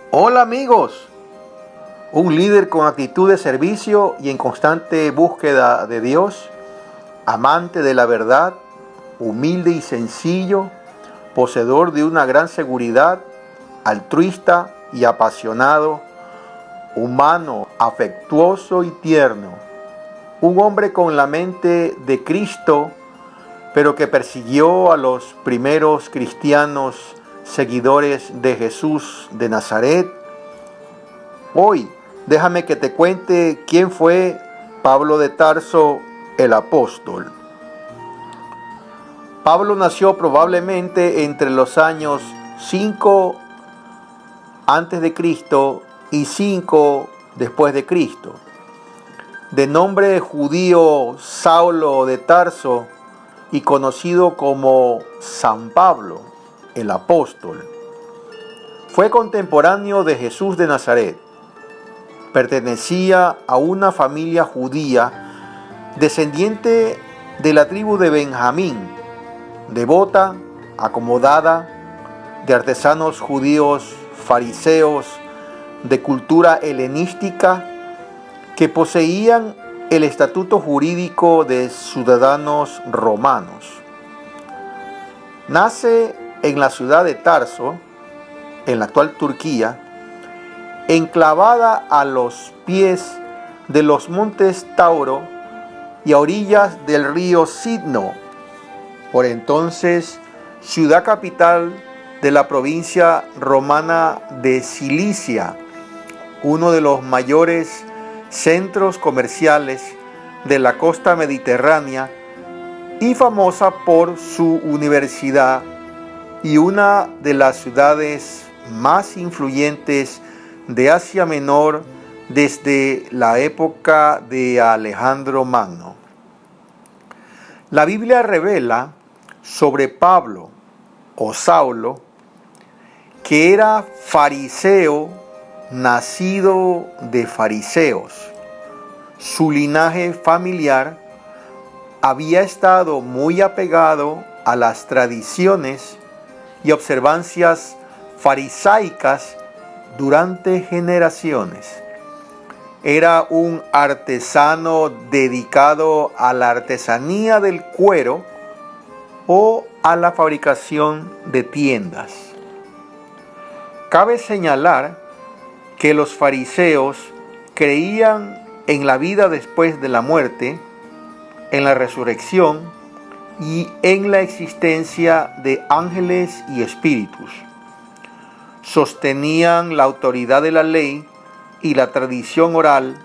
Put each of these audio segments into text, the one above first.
Hola amigos, un líder con actitud de servicio y en constante búsqueda de Dios, amante de la verdad, humilde y sencillo, poseedor de una gran seguridad, altruista y apasionado, humano, afectuoso y tierno, un hombre con la mente de Cristo, pero que persiguió a los primeros cristianos seguidores de Jesús de Nazaret. Hoy, déjame que te cuente quién fue Pablo de Tarso, el apóstol. Pablo nació probablemente entre los años 5 antes de Cristo y 5 después de Cristo. De nombre judío Saulo de Tarso y conocido como San Pablo, el apóstol. Fue contemporáneo de Jesús de Nazaret. Pertenecía a una familia judía descendiente de la tribu de Benjamín, devota, acomodada, de artesanos judíos, fariseos, de cultura helenística, que poseían el estatuto jurídico de ciudadanos romanos. Nace en la ciudad de Tarso, en la actual Turquía, enclavada a los pies de los montes Tauro y a orillas del río Sidno, por entonces ciudad capital de la provincia romana de Cilicia, uno de los mayores centros comerciales de la costa mediterránea y famosa por su universidad y una de las ciudades más influyentes de Asia Menor desde la época de Alejandro Magno. La Biblia revela sobre Pablo o Saulo que era fariseo, nacido de fariseos. Su linaje familiar había estado muy apegado a las tradiciones y observancias farisaicas durante generaciones. Era un artesano dedicado a la artesanía del cuero o a la fabricación de tiendas. Cabe señalar que los fariseos creían en la vida después de la muerte, en la resurrección y en la existencia de ángeles y espíritus. Sostenían la autoridad de la ley y la tradición oral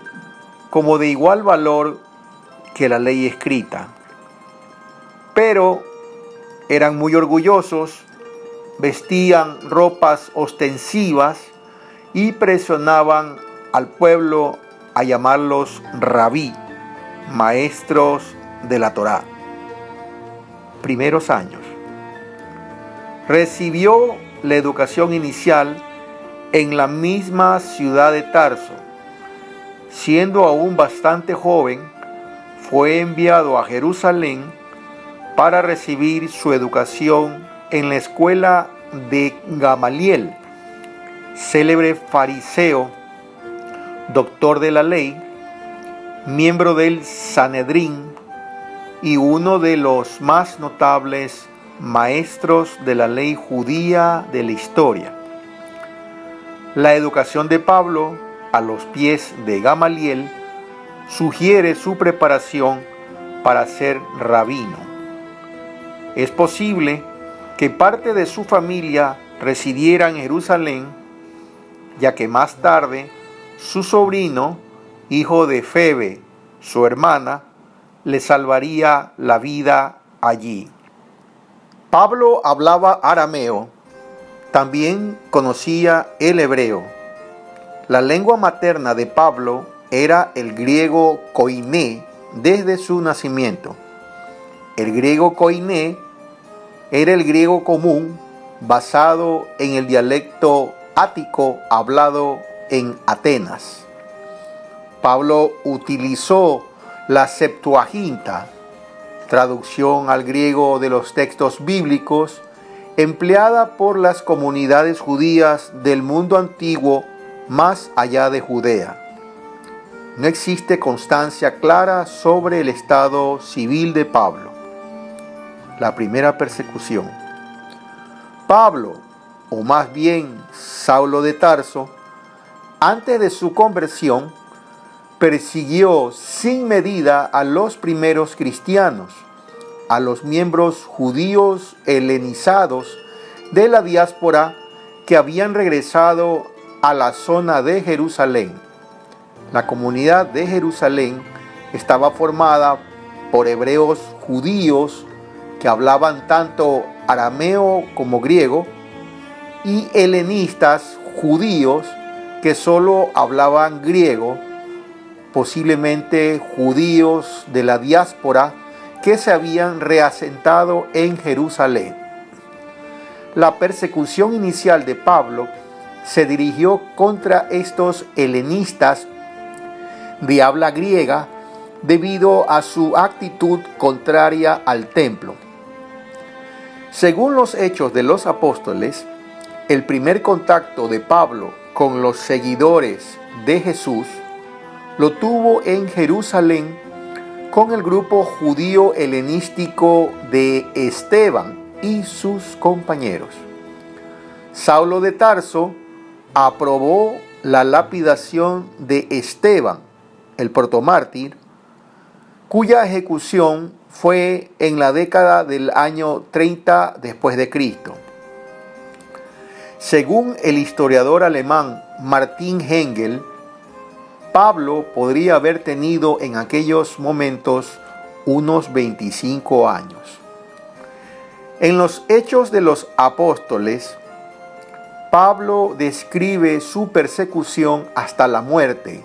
como de igual valor que la ley escrita. Pero eran muy orgullosos, vestían ropas ostensivas y presionaban al pueblo a llamarlos rabí, maestros de la Torá. Primeros años. Recibió la educación inicial en la misma ciudad de Tarso. Siendo aún bastante joven, fue enviado a Jerusalén para recibir su educación en la escuela de Gamaliel, célebre fariseo, doctor de la ley, miembro del Sanedrín y uno de los más notables maestros de la ley judía de la historia. La educación de Pablo a los pies de Gamaliel sugiere su preparación para ser rabino. Es posible que parte de su familia residiera en Jerusalén, ya que más tarde su sobrino, hijo de Febe, su hermana, le salvaría la vida allí. Pablo hablaba arameo, también conocía el hebreo. La lengua materna de Pablo era el griego koiné desde su nacimiento. El griego koiné era el griego común basado en el dialecto ático hablado en Atenas. Pablo utilizó la Septuaginta, traducción al griego de los textos bíblicos, empleada por las comunidades judías del mundo antiguo más allá de Judea. No existe constancia clara sobre el estado civil de Pablo. La primera persecución. Pablo, o más bien Saulo de Tarso, antes de su conversión, persiguió sin medida a los primeros cristianos, a los miembros judíos helenizados de la diáspora que habían regresado a la zona de Jerusalén. La comunidad de Jerusalén estaba formada por hebreos judíos que hablaban tanto arameo como griego y helenistas judíos que solo hablaban griego, posiblemente judíos de la diáspora que se habían reasentado en Jerusalén. La persecución inicial de Pablo se dirigió contra estos helenistas de habla griega debido a su actitud contraria al templo. Según los Hechos de los Apóstoles, el primer contacto de Pablo con los seguidores de Jesús lo tuvo en Jerusalén con el grupo judío helenístico de Esteban y sus compañeros. Saulo de Tarso aprobó la lapidación de Esteban, el protomártir, cuya ejecución fue en la década del año 30 después de Cristo. Según el historiador alemán Martin Hengel, Pablo podría haber tenido en aquellos momentos unos 25 años. En los Hechos de los Apóstoles, Pablo describe su persecución hasta la muerte,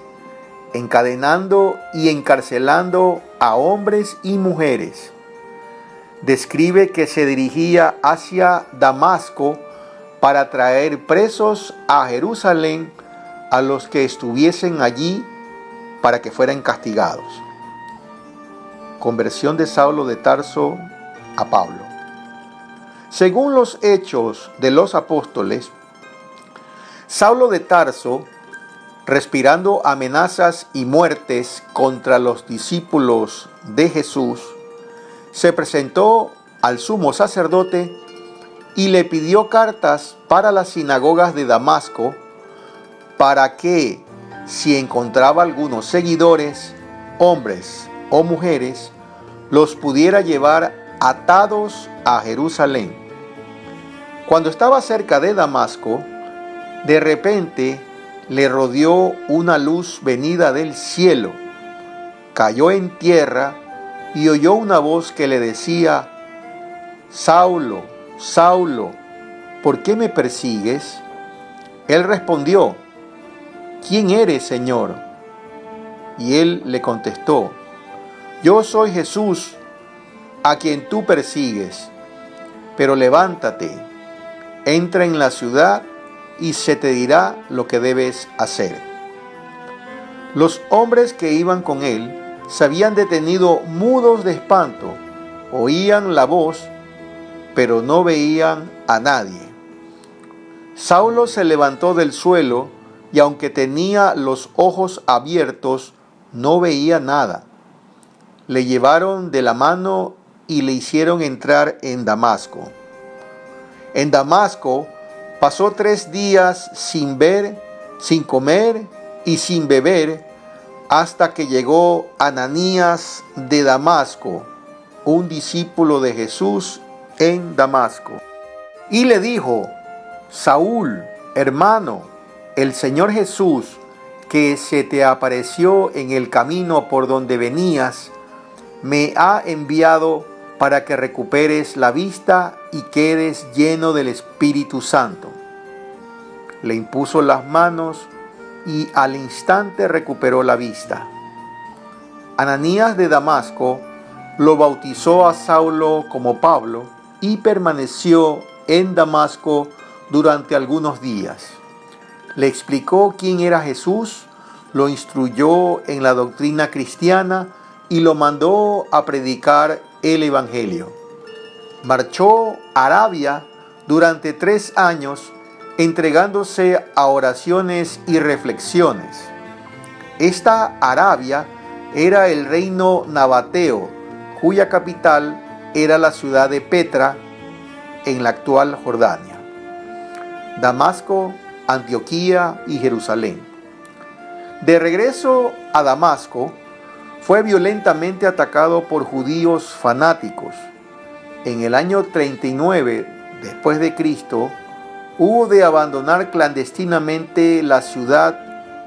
encadenando y encarcelando a hombres y mujeres. Describe que se dirigía hacia Damasco para traer presos a Jerusalén a los que estuviesen allí para que fueran castigados. Conversión de Saulo de Tarso a Pablo. Según los Hechos de los Apóstoles, Saulo de Tarso, respirando amenazas y muertes contra los discípulos de Jesús, se presentó al sumo sacerdote y le pidió cartas para las sinagogas de Damasco para que, si encontraba algunos seguidores, hombres o mujeres, los pudiera llevar atados a Jerusalén. Cuando estaba cerca de Damasco, de repente le rodeó una luz venida del cielo. Cayó en tierra y oyó una voz que le decía: Saulo, Saulo, ¿por qué me persigues? Él respondió: ¿Quién eres, Señor? Y él le contestó: Yo soy Jesús, a quien tú persigues. Pero levántate, entra en la ciudad y se te dirá lo que debes hacer. Los hombres que iban con él se habían detenido mudos de espanto, oían la voz, pero no veían a nadie. Saulo se levantó del suelo y aunque tenía los ojos abiertos, no veía nada. Le llevaron de la mano y le hicieron entrar en Damasco. En Damasco pasó 3 días sin ver, sin comer y sin beber, hasta que llegó Ananías de Damasco, un discípulo de Jesús en Damasco. Y le dijo: Saúl, hermano, el Señor Jesús, que se te apareció en el camino por donde venías, me ha enviado para que recuperes la vista y quedes lleno del Espíritu Santo. Le impuso las manos y al instante recuperó la vista. Ananías de Damasco lo bautizó a Saulo como Pablo y permaneció en Damasco durante algunos días. Le explicó quién era Jesús, lo instruyó en la doctrina cristiana y lo mandó a predicar el Evangelio. Marchó a Arabia, durante 3 años, entregándose a oraciones y reflexiones. Esta Arabia era el reino nabateo, cuya capital era la ciudad de Petra, en la actual Jordania, Damasco, Antioquía y Jerusalén. De regreso a Damasco, fue violentamente atacado por judíos fanáticos. En el año 39 después de Cristo, hubo de abandonar clandestinamente la ciudad,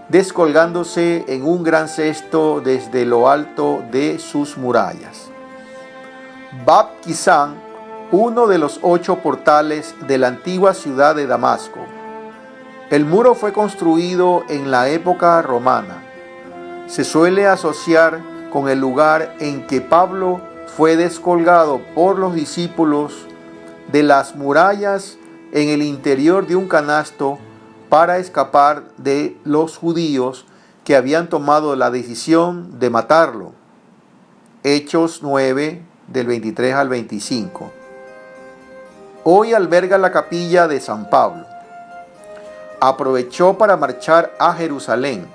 descolgándose en un gran cesto desde lo alto de sus murallas. Bab Quisan, uno de los 8 portales de la antigua ciudad de Damasco. El muro fue construido en la época romana. Se suele asociar con el lugar en que Pablo fue descolgado por los discípulos de las murallas en el interior de un canasto para escapar de los judíos que habían tomado la decisión de matarlo. Hechos 9, del 23 al 25. Hoy alberga la capilla de San Pablo. Aprovechó para marchar a Jerusalén.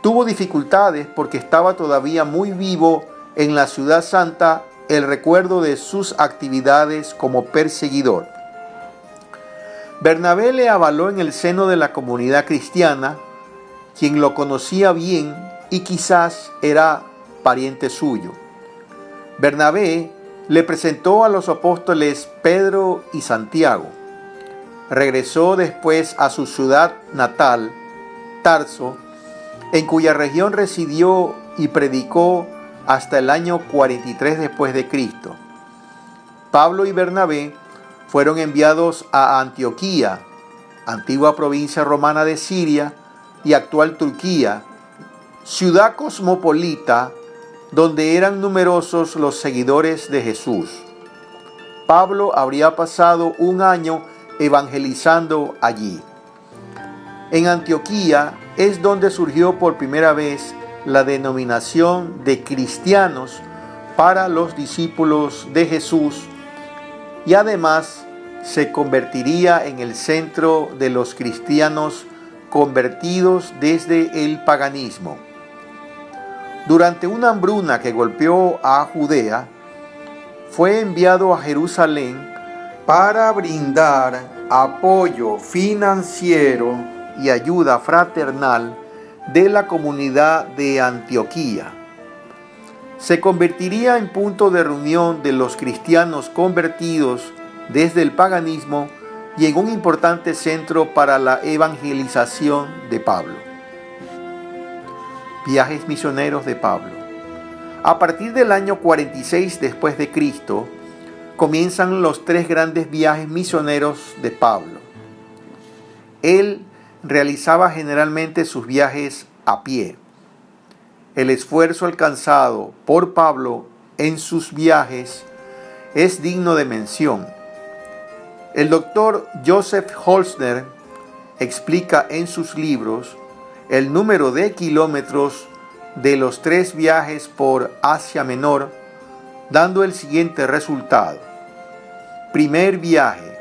Tuvo dificultades porque estaba todavía muy vivo en la ciudad santa el recuerdo de sus actividades como perseguidor. Bernabé le avaló en el seno de la comunidad cristiana, quien lo conocía bien y quizás era pariente suyo. Bernabé le presentó a los apóstoles Pedro y Santiago. Regresó después a su ciudad natal, Tarso, en cuya región residió y predicó hasta el año 43 después de Cristo. Pablo y Bernabé fueron enviados a Antioquía, antigua provincia romana de Siria y actual Turquía, ciudad cosmopolita donde eran numerosos los seguidores de Jesús. Pablo habría pasado un año evangelizando allí. En Antioquía es donde surgió por primera vez la denominación de cristianos para los discípulos de Jesús y además se convertiría en el centro de los cristianos convertidos desde el paganismo. Durante una hambruna que golpeó a Judea, fue enviado a Jerusalén para brindar apoyo financiero y ayuda fraternal de la comunidad de Antioquía. Se convertiría en punto de reunión de los cristianos convertidos desde el paganismo y en un importante centro para la evangelización de Pablo. Viajes misioneros de Pablo. A partir del año 46 después de Cristo, comienzan los 3 grandes viajes misioneros de Pablo. Él realizaba generalmente sus viajes a pie. El esfuerzo alcanzado por Pablo en sus viajes es digno de mención. El doctor Joseph Holzner explica en sus libros el número de kilómetros de los 3 viajes por Asia Menor, dando el siguiente resultado. Primer viaje,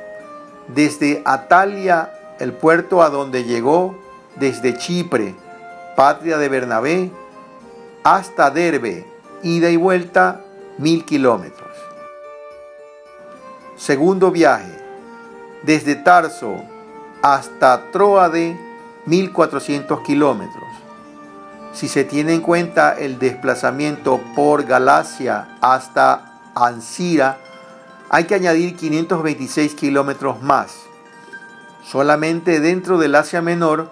desde Atalia, el puerto a donde llegó, desde Chipre, patria de Bernabé, hasta Derbe, ida y vuelta, 1000 kilómetros. Segundo viaje, desde Tarso hasta Tróade, 1400 kilómetros. Si se tiene en cuenta el desplazamiento por Galacia hasta Ancira, hay que añadir 526 kilómetros más. Solamente dentro del Asia Menor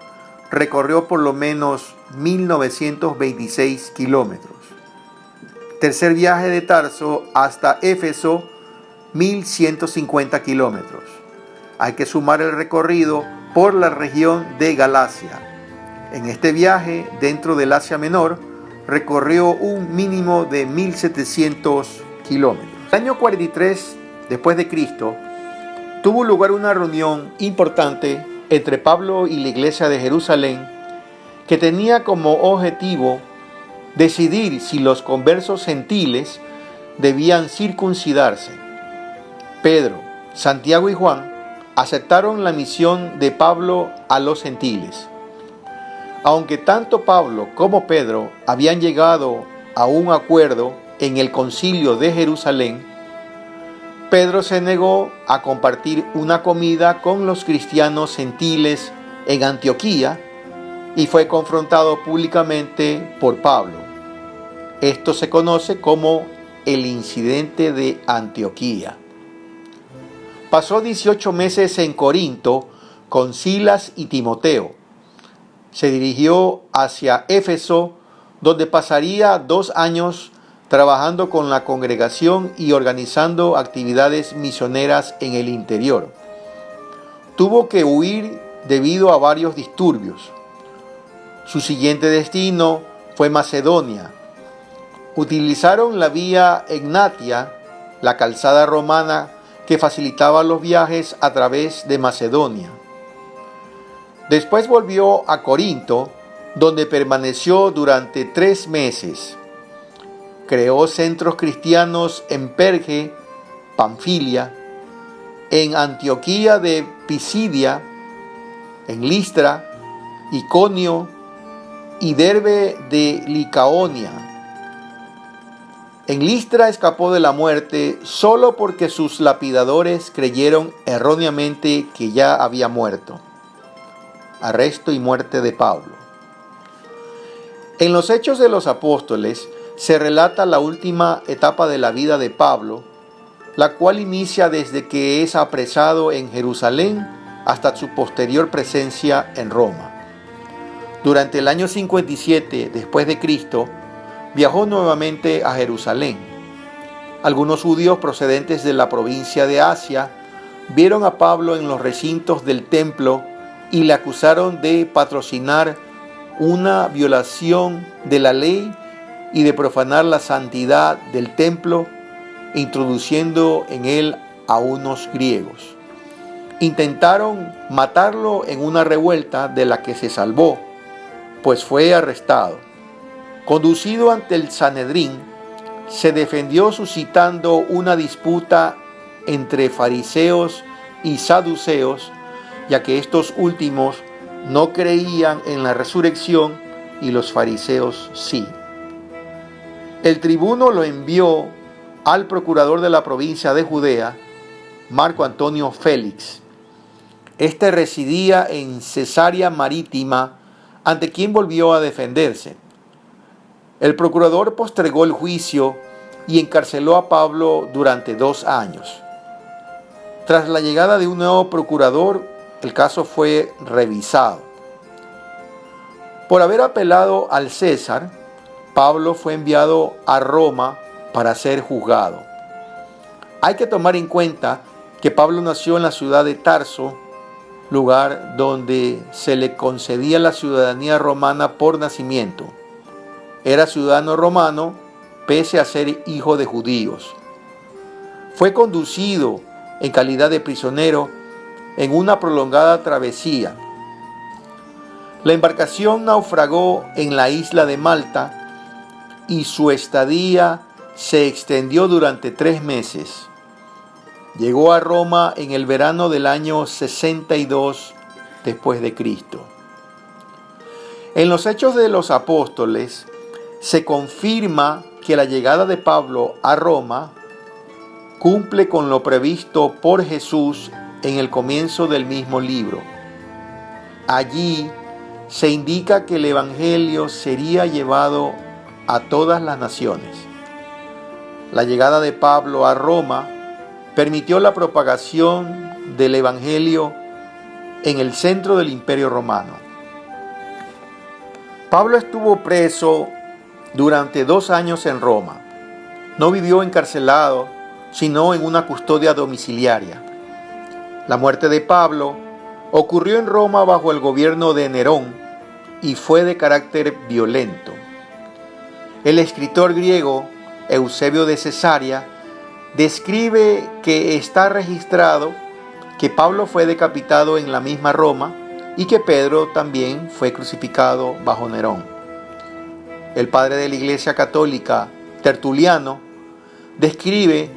recorrió por lo menos 1926 kilómetros. Tercer viaje de Tarso hasta Éfeso, 1150 kilómetros. Hay que sumar el recorrido por la región de Galacia. En este viaje, dentro del Asia Menor, recorrió un mínimo de 1700 kilómetros. El año 43 después de Cristo, tuvo lugar una reunión importante entre Pablo y la iglesia de Jerusalén que tenía como objetivo decidir si los conversos gentiles debían circuncidarse. Pedro, Santiago y Juan aceptaron la misión de Pablo a los gentiles. Aunque tanto Pablo como Pedro habían llegado a un acuerdo en el Concilio de Jerusalén, Pedro se negó a compartir una comida con los cristianos gentiles en Antioquía y fue confrontado públicamente por Pablo. Esto se conoce como el incidente de Antioquía. Pasó 18 meses en Corinto con Silas y Timoteo. Se dirigió hacia Éfeso, donde pasaría 2 años trabajando con la congregación y organizando actividades misioneras en el interior. Tuvo que huir debido a varios disturbios. Su siguiente destino fue Macedonia. Utilizaron la vía Egnatia, la calzada romana que facilitaba los viajes a través de Macedonia. Después volvió a Corinto, donde permaneció durante 3 meses. Creó centros cristianos en Perge, Panfilia, en Antioquía de Pisidia, en Listra, Iconio y Derbe de Licaonia. En Listra escapó de la muerte solo porque sus lapidadores creyeron erróneamente que ya había muerto. Arresto y muerte de Pablo. En los Hechos de los Apóstoles se relata la última etapa de la vida de Pablo, la cual inicia desde que es apresado en Jerusalén hasta su posterior presencia en Roma. Durante el año 57 después de Cristo, viajó nuevamente a Jerusalén. Algunos judíos procedentes de la provincia de Asia vieron a Pablo en los recintos del templo y le acusaron de patrocinar una violación de la ley y de profanar la santidad del templo, introduciendo en él a unos griegos. Intentaron matarlo en una revuelta de la que se salvó, pues fue arrestado. Conducido ante el Sanedrín, se defendió suscitando una disputa entre fariseos y saduceos, ya que estos últimos no creían en la resurrección y los fariseos sí. El tribuno lo envió al procurador de la provincia de Judea, Marco Antonio Félix. Este residía en Cesarea Marítima, ante quien volvió a defenderse. El procurador postergó el juicio y encarceló a Pablo durante 2 años. Tras la llegada de un nuevo procurador, el caso fue revisado. Por haber apelado al César, Pablo fue enviado a Roma para ser juzgado. Hay que tomar en cuenta que Pablo nació en la ciudad de Tarso, lugar donde se le concedía la ciudadanía romana por nacimiento. Era ciudadano romano pese a ser hijo de judíos. Fue conducido en calidad de prisionero en una prolongada travesía. La embarcación naufragó en la isla de Malta y su estadía se extendió durante 3 meses. Llegó a Roma en el verano del año 62 después de Cristo. En los Hechos de los Apóstoles se confirma que la llegada de Pablo a Roma cumple con lo previsto por Jesús en el comienzo del mismo libro. Allí se indica que el Evangelio sería llevado a todas las naciones. La llegada de Pablo a Roma permitió la propagación del Evangelio en el centro del Imperio Romano. Pablo estuvo preso durante 2 años en Roma. No vivió encarcelado, sino en una custodia domiciliaria. La muerte de Pablo ocurrió en Roma bajo el gobierno de Nerón y fue de carácter violento. El escritor griego Eusebio de Cesarea describe que está registrado que Pablo fue decapitado en la misma Roma y que Pedro también fue crucificado bajo Nerón. El padre de la Iglesia Católica, Tertuliano, describe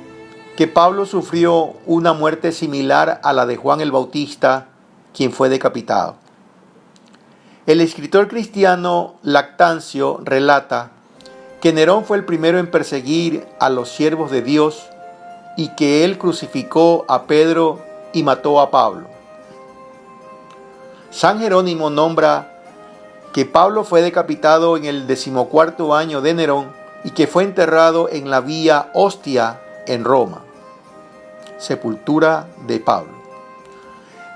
que Pablo sufrió una muerte similar a la de Juan el Bautista, quien fue decapitado. El escritor cristiano Lactancio relata que Nerón fue el primero en perseguir a los siervos de Dios y que él crucificó a Pedro y mató a Pablo. San Jerónimo nombra que Pablo fue decapitado en el 14º año de Nerón y que fue enterrado en la Vía Ostia en Roma. Sepultura de Pablo.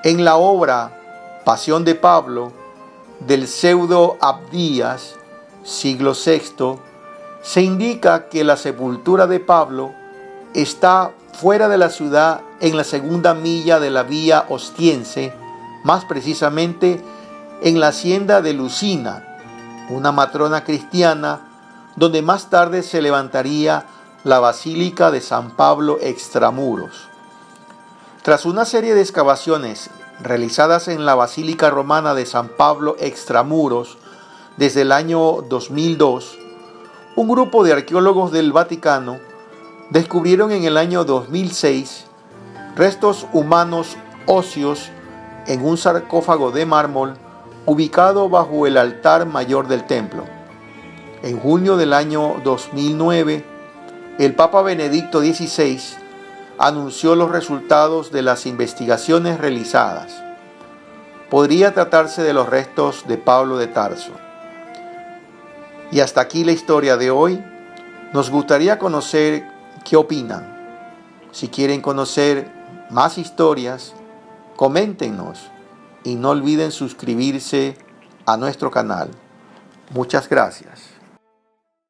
En la obra Pasión de Pablo, del Pseudo Abdías, siglo VI, se indica que la sepultura de Pablo está fuera de la ciudad en la segunda milla de la Vía Ostiense, más precisamente en la hacienda de Lucina, una matrona cristiana, donde más tarde se levantaría la Basílica de San Pablo extramuros. Tras una serie de excavaciones realizadas en la Basílica Romana de San Pablo extramuros desde el año 2002, un grupo de arqueólogos del Vaticano descubrieron en el año 2006 restos humanos óseos en un sarcófago de mármol ubicado bajo el altar mayor del templo. En junio del año 2009, el Papa Benedicto XVI anunció los resultados de las investigaciones realizadas. Podría tratarse de los restos de Pablo de Tarso. Y hasta aquí la historia de hoy. Nos gustaría conocer qué opinan. Si quieren conocer más historias, coméntenos y no olviden suscribirse a nuestro canal. Muchas gracias.